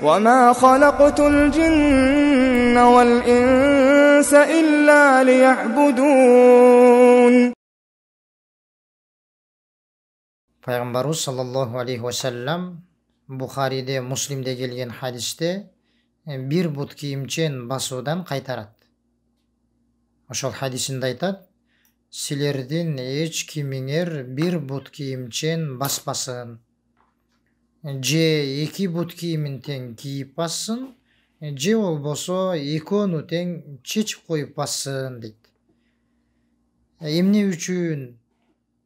وما خلقت الجن والإنس إلا ليعبدون. Пайғамбарыбыз саллаллаху алейхи вассалам Бухариде, Муслимде келген хадисте bir бут кийимчен басуудан кайтарат. Ошол хадисинде айтат: силердин эч кимиңер bir бут кийимчен баспасын, же эки бут кийимин тең кийип бассын, же болбосо экөөнү тең чечип коюп бассын дейт. Эмне үчүн?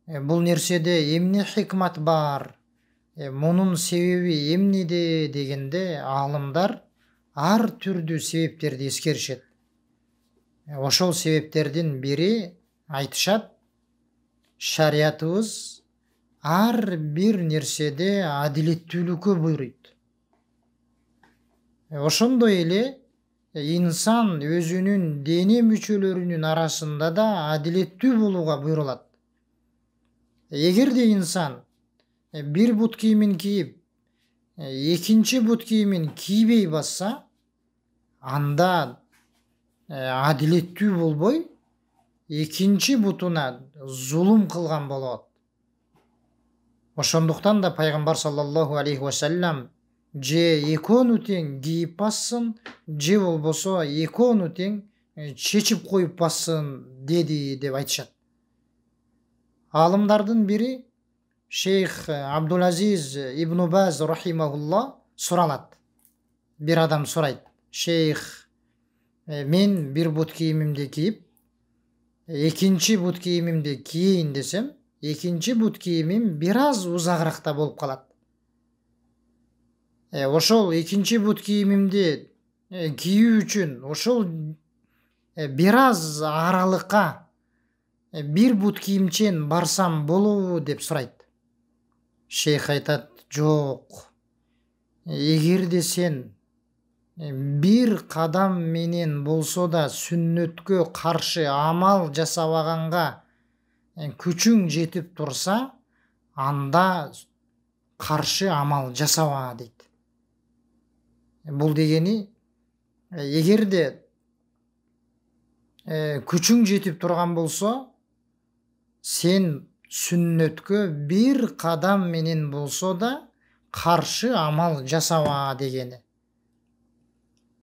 Бул нерседе эмне хикмат бар? Мунун себеби эмнеде дегенде аалымдар ар түрдүү себептерди эскеришет. Ошол себептердин бири айтышат, шариятыбыз ар бир нерседе адилеттүүлүккө буйруйт. Ошондой эле инсан өзүнүн дене мүчөлөрүнүн арасында да адилеттүү болууга буйрулат. Эгерде инсан bir бут кийимин кийип, экинчи бут кийимин кийбей басса, анда адилеттүү болбой, экинчи бутуна зулум кылган болот. Ошондуктан да пайгамбар саллаллаху алейхи вассалам же экөөнү тең кийип бассын, же болбосо экөөнү тең чечип коюп бассын деди деп айтышат. Алымдардын бири Шейх Абдулазиз ибн Баз рахимахулла суралат. Bir адам сурайт: шейх, мен bir бут кийимимди кийип, экинчи бут кийимимди кийейин десем, экинчи бут кийимим бир аз узагыракта болуп калат. Ошол экинчи бут кийимимди кийүү үчүн ошол бир аз аралыкка bir бут кийимчен барсам болобу деп сурайт. Шейх айтат: жок. Эгерде сен bir кадам менен болсо да сүннөткө каршы амал жасабаганга күчүң жетип турса, анда каршы амал жасаба дейт. Бул дегени, эгерде күчүң жетип турган болсо, сен сүннөткө bir кадам менен болсо да каршы амал жасаба дегени.